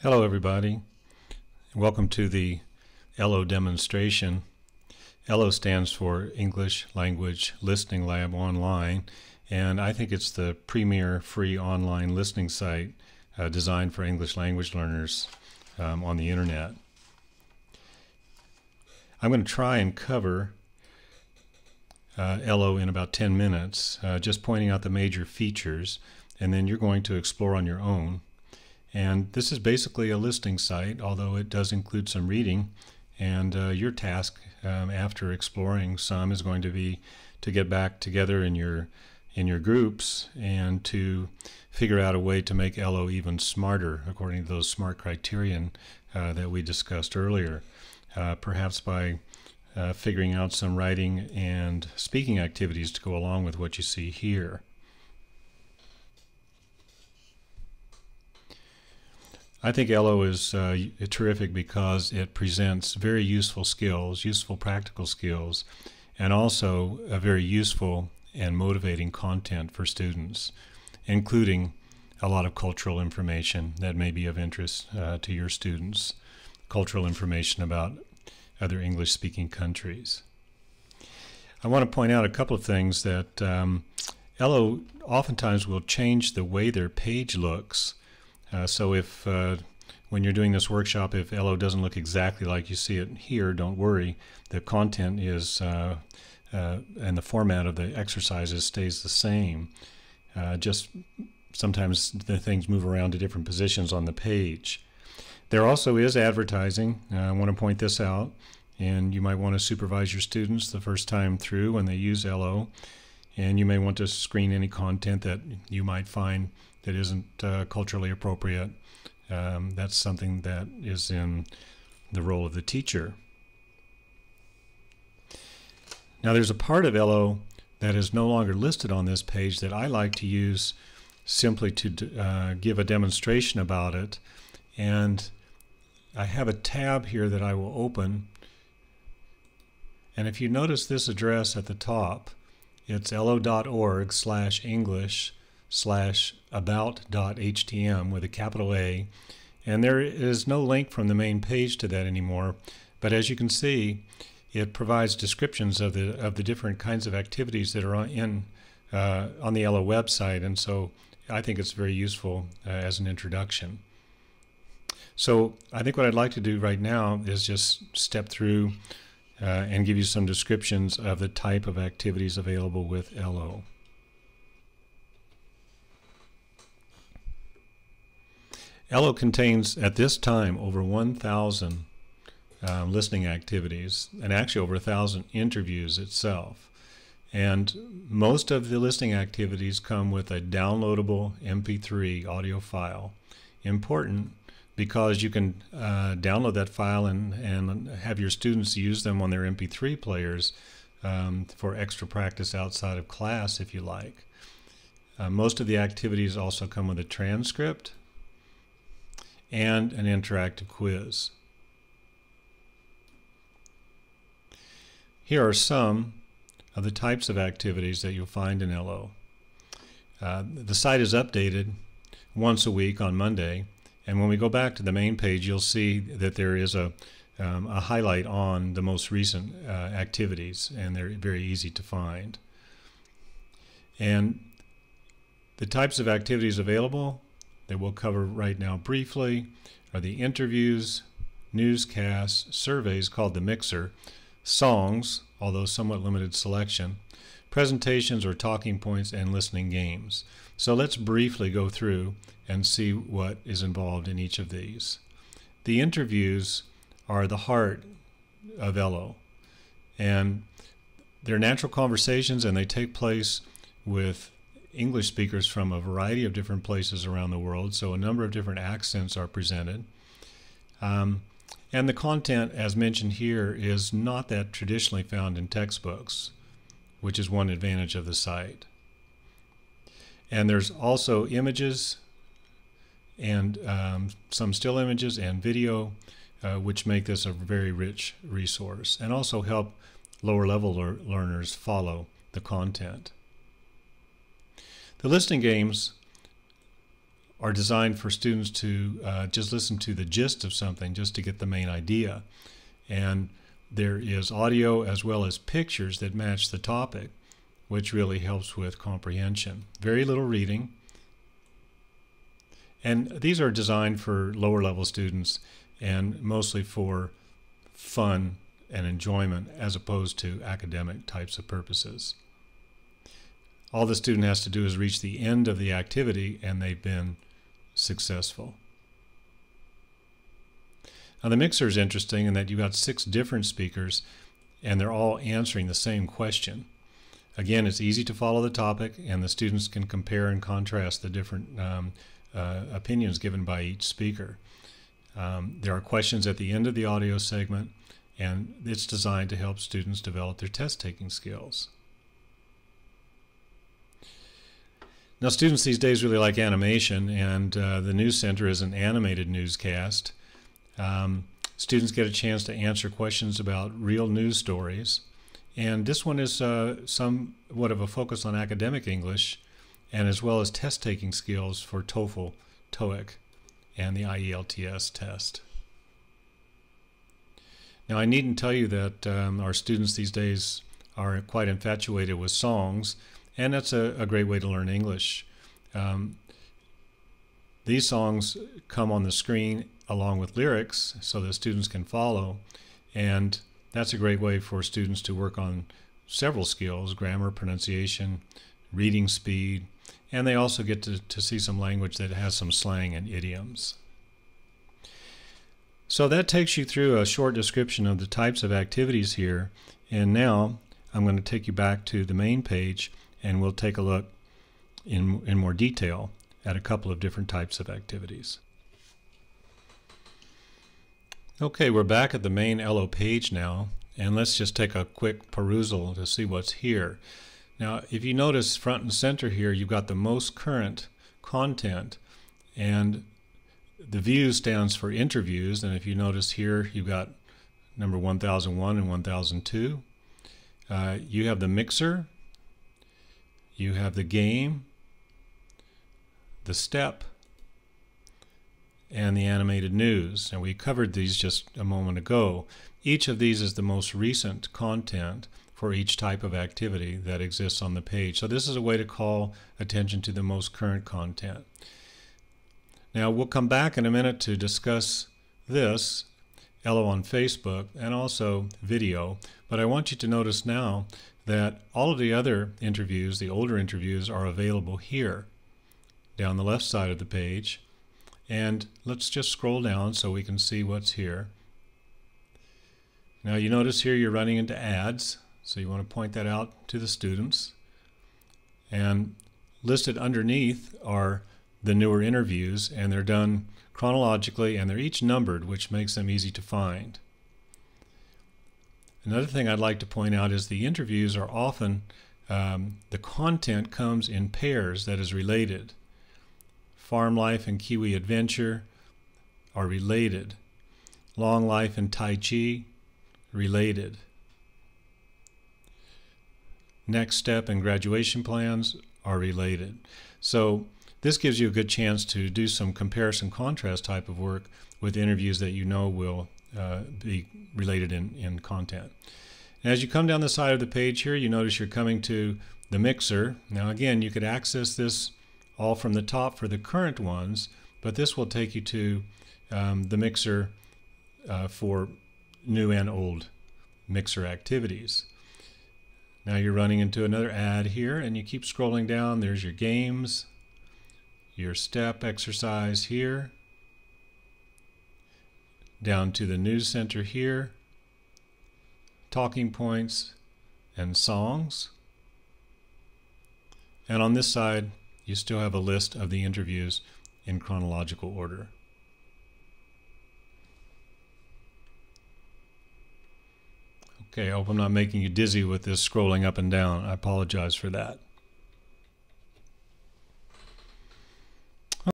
Hello everybody. Welcome to the ELLLO demonstration. ELLLO stands for English Language Listening Lab Online, and I think it's the premier free online listening site designed for English language learners on the internet. I'm going to try and cover ELLLO in about 10 minutes, just pointing out the major features, and then you're going to explore on your own. And this is basically a listening site, although it does include some reading. And your task after exploring some is going to be to get back together in your groups and to figure out a way to make ELLLO even smarter according to those SMART criterion that we discussed earlier. Perhaps by figuring out some writing and speaking activities to go along with what you see here. I think ELLLO is terrific because it presents very useful skills, useful practical skills, and also a very useful and motivating content for students, including a lot of cultural information that may be of interest to your students, cultural information about other English-speaking countries. I want to point out a couple of things that ELLLO oftentimes will change the way their page looks. So if when you're doing this workshop, if ELLLO doesn't look exactly like you see it here, don't worry. The content is and the format of the exercises stays the same. Just sometimes the things move around to different positions on the page. There also is advertising. I want to point this out, and you might want to supervise your students the first time through when they use ELLLO, and you may want to screen any content that you might find that isn't culturally appropriate. That's something that is in the role of the teacher. Now there's a part of ELLLO that is no longer listed on this page that I like to use simply to give a demonstration about it. And I have a tab here that I will open. And if you notice this address at the top, it's elllo.org/English/about.htm with a capital A, and there is no link from the main page to that anymore, but as you can see, it provides descriptions of the different kinds of activities that are on the ELLLO website, and so I think it's very useful as an introduction. So I think what I'd like to do right now is just step through and give you some descriptions of the type of activities available with ELLLO. ELLLO contains, at this time, over 1,000 listening activities, and actually over 1,000 interviews itself. And most of the listening activities come with a downloadable MP3 audio file. Important because you can download that file and have your students use them on their MP3 players for extra practice outside of class if you like. Most of the activities also come with a transcript and an interactive quiz. Here are some of the types of activities that you'll find in ELLLO. The site is updated once a week on Monday, and when we go back to the main page, you'll see that there is a highlight on the most recent activities, and they're very easy to find. And the types of activities available that we'll cover right now briefly are the interviews, newscasts, surveys called the mixer, songs, although somewhat limited selection, presentations or talking points, and listening games. So let's briefly go through and see what is involved in each of these. The interviews are the heart of ELLLO, and they're natural conversations, and they take place with English speakers from a variety of different places around the world, so a number of different accents are presented. And the content, as mentioned here, is not that traditionally found in textbooks, which is one advantage of the site. And there's also images and some still images and video, which make this a very rich resource and also help lower level learners follow the content. The listening games are designed for students to just listen to the gist of something, just to get the main idea. And there is audio as well as pictures that match the topic, which really helps with comprehension. Very little reading. And these are designed for lower level students and mostly for fun and enjoyment as opposed to academic types of purposes. All the student has to do is reach the end of the activity and they've been successful. Now the mixer is interesting in that you've got 6 different speakers and they're all answering the same question. Again, it's easy to follow the topic and the students can compare and contrast the different opinions given by each speaker. There are questions at the end of the audio segment, and it's designed to help students develop their test-taking skills. Now students these days really like animation, and the News Center is an animated newscast. Students get a chance to answer questions about real news stories, and this one is somewhat of a focus on academic English and as well as test-taking skills for TOEFL, TOEIC, and the IELTS test. Now I needn't tell you that our students these days are quite infatuated with songs, and that's a great way to learn English. These songs come on the screen along with lyrics so that students can follow, and that's a great way for students to work on several skills: grammar, pronunciation, reading speed, and they also get to see some language that has some slang and idioms. So that takes you through a short description of the types of activities here, and now I'm going to take you back to the main page and we'll take a look in more detail at a couple of different types of activities. Okay, we're back at the main ELLLO page now, and let's just take a quick perusal to see what's here. Now, if you notice front and center here, you've got the most current content, and the view stands for interviews, and if you notice here, you've got number 1001 and 1002. You have the mixer, you have the game, the step, and the animated news. And we covered these just a moment ago. Each of these is the most recent content for each type of activity that exists on the page. So this is a way to call attention to the most current content. Now we'll come back in a minute to discuss this, ELLLO on Facebook, and also video, but I want you to notice now that all of the other interviews, the older interviews, are available here down the left side of the page. And let's just scroll down so we can see what's here. Now you notice here you're running into ads, so you want to point that out to the students. And listed underneath are the newer interviews, and they're done chronologically and they're each numbered, which makes them easy to find. Another thing I'd like to point out is the interviews are often, the content comes in pairs that is related. Farm Life and Kiwi Adventure are related. Long Life and Tai Chi, related. Next Step and Graduation Plans are related. So this gives you a good chance to do some comparison contrast type of work with interviews that you know will be related in content. As you come down the side of the page here, you notice you're coming to the mixer. Now again, you could access this all from the top for the current ones, but this will take you to the mixer for new and old mixer activities. Now you're running into another ad here, and you keep scrolling down. There's your games, your step exercise here, down to the news center here, talking points and songs. And on this side, you still have a list of the interviews in chronological order. Okay, I hope I'm not making you dizzy with this scrolling up and down. I apologize for that.